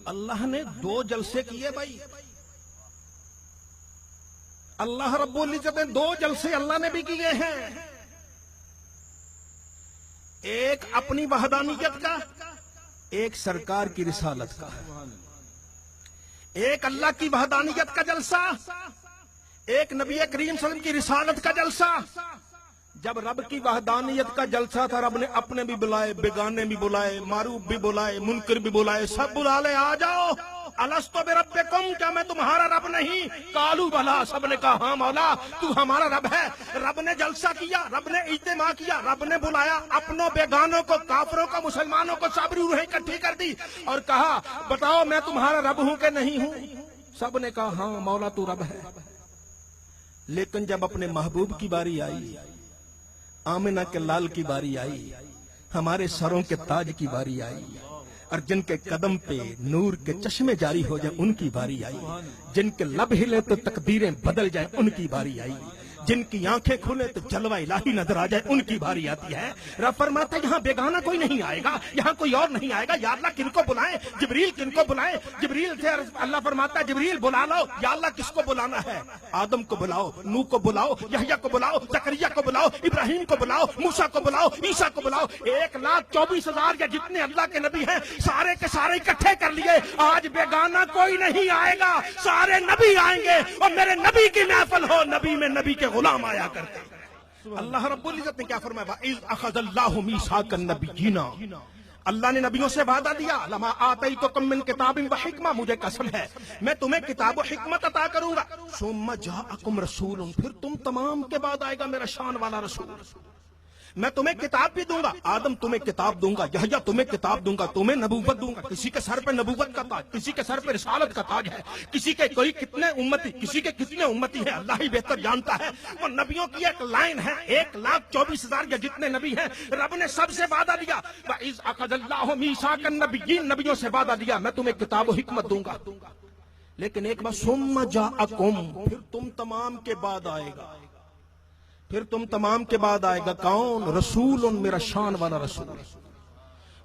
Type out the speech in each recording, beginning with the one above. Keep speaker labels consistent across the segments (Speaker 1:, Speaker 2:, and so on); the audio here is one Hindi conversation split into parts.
Speaker 1: अल्लाह ने 2 जलसे किए भाई। अल्लाह रब्बुल इज्जत ने 2 जलसे अल्लाह ने भी किए हैं। एक अपनी वहदानियत का, एक सरकार की रिसालत का। एक अल्लाह की वहदानियत का जलसा, एक नबी करीम सल्लल्लाहु अलैहि वसल्लम की रिसालत का जलसा। जब रब की वहदानियत का जलसा था, रब ने अपने भी बुलाए, बेगाने भी बुलाए, मारूफ भी बुलाए, मुनकर भी बुलाए, सब बुला ले, आ जाओ। अलस्तो बिरब्बिकुम, क्या मैं तुम्हारा रब नहीं? कालू बला, सबने कहा हाँ मौला तू हमारा रब है। रब ने जलसा किया, रब ने इज्तिमा किया, रब ने बुलाया अपनों बेगानों को, काफरों को, मुसलमानों को, साबरी रूहें इकट्ठी कर दी और कहा बताओ मैं तुम्हारा रब हूं कि नहीं हूं? सबने कहा हाँ मौला तू रब है। लेकिन जब अपने महबूब की बारी आई, आमिना के लाल की बारी आई, हमारे सरों के ताज की बारी आई, और जिनके कदम पे नूर के चश्मे जारी हो जाए उनकी बारी आई, जिनके लब हिले तो तकदीरें बदल जाए उनकी बारी आई, जिनकी आंखें खुले तो जलवा इलाही नजर आ जाए उनकी बारी आती है। रब फरमाता है यहाँ बेगाना कोई नहीं आएगा, यहाँ कोई और नहीं आएगा। या अल्लाह किनको बुलाएं? जिब्रील किनको बुलाएं? जिब्रील से अल्लाह फरमाता है जिब्रील बुला लो। या अल्लाह किसको बुलाना है? आदम को बुलाओ, नूह को बुलाओ, यहया को बुलाओ, जकरिया को बुलाओ, इब्राहिम को बुलाओ, मूसा को बुलाओ, ईसा को बुलाओ। 1,24,000 या जितने अल्लाह के नबी हैं सारे के सारे इकट्ठे कर लिए। आज बेगाना कोई नहीं आएगा, सारे नबी आएंगे और मेरे नबी की महफिल हो, नबी में नबी के गुलाम आया करते। अल्लाह रब्बुल इज्जत ने क्या फरमाया? इज़ अख़ज़ल्लाहु मीसाक़न नबिय्यीना, अल्लाह ने नबियों से वादा दिया, लमा आतैतुकुम मिन किताबिन व हिकमा, मुझे कसम है मैं तुम्हें किताब व हिकमत अता करूंगा। सुम्मा जाअकुम रसूलुन, फिर तुम तमाम के बाद आएगा मेरा शान वाला रसूल। मैं तुम्हें किताब भी दूंगा, आदम तुम्हें किताब दूंगा, यहया तुम्हें किताब दूंगा, तुम्हें नबूवत दूंगा। किसी के सर पे नबूवत का ताज, किसी के सर पे रिसालत का ताज है, किसी के कोई कितने उम्मती, किसी के कितने उम्मती है अल्लाह ही बेहतर जानता है। वो नबियों की एक लाइन है, 1,24,000 या जितने नबी हैं रब ने सबसे वादा दिया, इज़ अख़ज़ल्लाहु मीसाक़न नबिय्यीन, नबियों से वादा दिया मैं तुम्हें किताब व हिकमत दूंगा। लेकिन एक बार सुम्मा जाअकुम, फिर तुम तमाम के बाद आएगा, फिर तुम तमाम के बाद आएगा कौन? रसूल, मेरा शान वाला रसूल।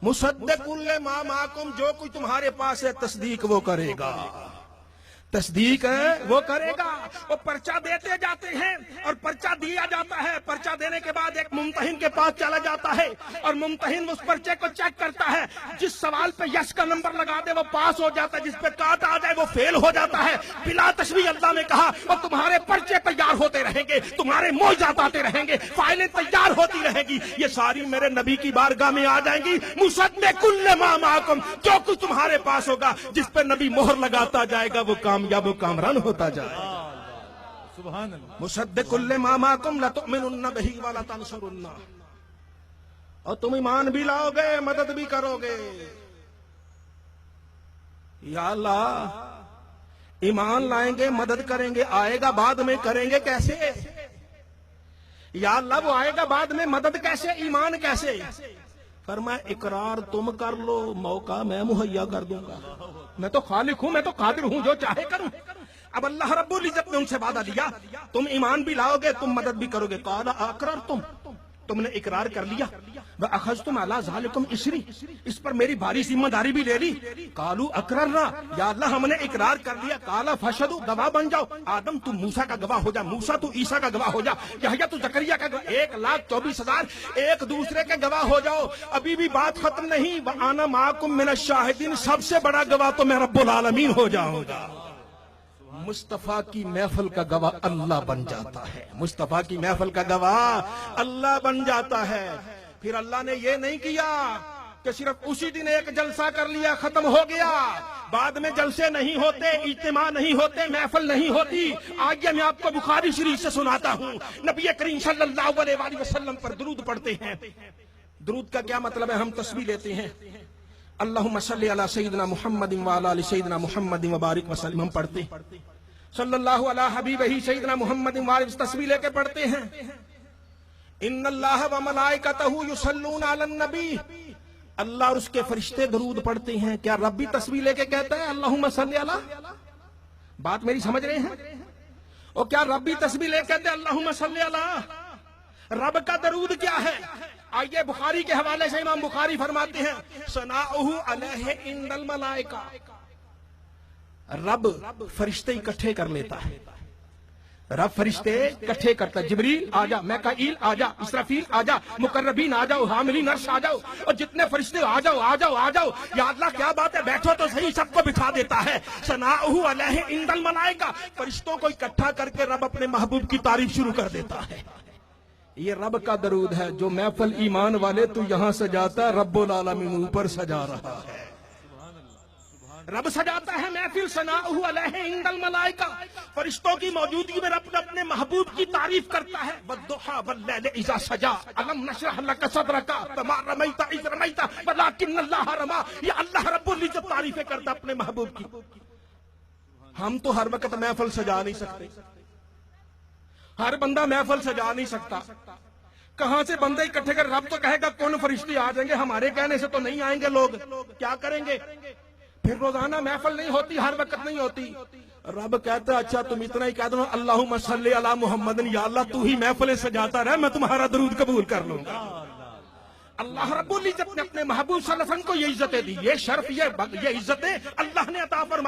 Speaker 1: मुसद्दिकुल लिमा माकुम, जो कोई तुम्हारे पास है तस्दीक वो करेगा, तस्दीक है वो करेगा। वो पर्चा देते जाते हैं और पर्चा दिया जाता है। पर्चा देने के बाद एक मुमतहिन के पास चला जाता है और मुमतहिन उस पर्चे को चेक करता है। जिस सवाल पे यस का नंबर लगा दे वो पास हो जाता है, जिस पे काट आ जाए वो फेल हो जाता है। बिला तशबीह अल्लाह ने कहा और तुम्हारे पर्चे तैयार होते रहेंगे, तुम्हारे मौजात आते रहेंगे, फाइलें तैयार होती रहेगी। ये सारी मेरे नबी की बारगाह में आ जाएंगी। मुसद्दिकुल लिमा माकुम, जो कुछ तुम्हारे पास होगा जिस पे नबी मोहर लगाता जाएगा वो कामयाब कामरान होता जाए। सुभान अल्लाह। मुसद्दिकुल लिमा माकुम लतुमिनुन्ना बिही व लतंसुरुन्ना, और तुम ईमान भी लाओगे मदद भी करोगे। या अल्लाह ईमान लाएंगे मदद करेंगे, आएगा बाद में करेंगे कैसे? या अल्लाह वो आएगा बाद में मदद कैसे, ईमान कैसे? फरमाया इकरार तुम कर लो, मौका मैं मुहैया कर दूंगा। मैं तो खालिक हूं, मैं तो कादिर हूं, जो चाहे करूं। अब अल्लाह रब्बुल इज्जत ने उनसे वादा लिया तुम ईमान भी लाओगे, तुम मदद भी करोगे। काला अकरार तुमने इकरार कर लिया, व अखज़तुम अला ज़ालिकुम इसरी, इस पर मेरी भारी जिम्मेदारी भी ले ली। कालू अकररना, या अल्लाह हमने इकरार कर लिया। काला फशदू, गवाह बन जाओ। आदम तू मूसा का गवाह हो जा, मूसा तू ईसा का गवाह हो जा, यहया तू जकरिया का गवाह, 1,24,000 एक दूसरे के गवाह हो जाओ। अभी भी बात खत्म नहीं। व आना माकुम मिनश शाहिदीन, सबसे बड़ा गवाह तो मैं रब्बुल आलमीन हो जाऊंगा। मुस्तफा की महफिल का गवाह अल्लाह बन जाता है, मुस्तफा की महफिल का गवाह अल्लाह बन जाता है। फिर अल्लाह ने ये नहीं किया कि सिर्फ उसी दिन एक जलसा कर लिया खत्म हो गया, बाद में जलसे नहीं होते, इज्तिमा नहीं होते, महफिल नहीं होती। आइए मैं आपको बुखारी शरीफ से सुनाता हूँ। नबी करीम सल्लल्लाहु अलैहि वसल्लम पर दुरूद पढ़ते हैं। दुरूद का क्या मतलब है? हम तस्बीह लेते हैं, अल्लाहुम्मा सल्ली अला सय्यिदिना मुहम्मदिन व अला आलि सय्यिदिना मुहम्मदिन व बारिक वसल्लम। हम पढ़ते हैं सल्लल्लाहु अला हबीबिही सय्यिदिना मुहम्मदिन व आलि, तस्बीह लेके पढ़ते हैं इन्नल्लाह व मलाइकतहु युसल्लूना अलन नबी, अल्लाह और उसके फरिश्ते दरूद पढ़ते हैं। क्या रब भी तस्बीह लेके कहता है अल्लाहुम्मा सल्ली अला? बात मेरी समझ रहे हैं? और क्या रब भी तस्बीह लेके कहते हैं अल्लाहुम्मा सल्ली अला? रब का दरूद क्या है? आइए बुखारी के हवाले से इमाम बुखारी फरमाते हैं सनाउहु अलैहि इंदल मलाइका, रब फरिश्ते इकट्ठे कर लेता है, रब फरिश्ते इकट्ठे करता है। जिब्रील आजा, मैकाईल आजा, इसराफील आजा, मुकर्रबीन आ जाओ, हामिलीन अर्श आ जाओ, और जितने फरिश्ते आ जाओ आ जाओ आ जाओ। या अल्लाह क्या बात है, बैठो तो सही, सबको बिठा देता है। सनाउहु अलैहि इंदल मलाइका, फरिश्तों को इकट्ठा करके रब अपने महबूब की तारीफ शुरू कर देता है। ये रब का दरूद है जो महफिल ईमान वाले तू यहां सजाता, रब्बुल आलमीन ऊपर सजा रहा है। रब सजाता है महफिल, सनाउहु अलैहि इंदल मलाइका, फरिश्तों की मौजूदगी में रब अपने महबूब की तारीफ करता है। वद्दुहा वल्लैलि इज़ा सजा, अलम नशरह लका सदरका, वमा रमैता इज़ रमैता वलाकिन्नल्लाह रमा। ये अल्लाह रब्बुल इज्जत तारीफें करता अपने महबूब की। हम तो हर वक्त महफिल सजा नहीं सकते, हर बंदा महफिल सजा नहीं सकता। कहां से बंदे इकट्ठे कर, रब तो कहेगा कौन फरिश्ते आ जाएंगे, हमारे कहने से तो नहीं आएंगे लोग, क्या करेंगे? फिर रोजाना महफिल नहीं होती, हर वक्त नहीं होती। रब कहता है अच्छा तुम इतना ही कह दो, अल्लाहुम्मा सल्ली अला मुहम्मदिन, या अल्लाह तू ही महफिलें सजाता रहे, मैं तुम्हारा दरूद कबूल कर लूंगा। अल्लाह रब्बुल इज्जत ने अपने महबूब सल्लल्लाहु अलैहि वसल्लम को ये इज्जतें दी, ये शर्फ, ये इज्जतें अल्लाह ने अता फरमाई।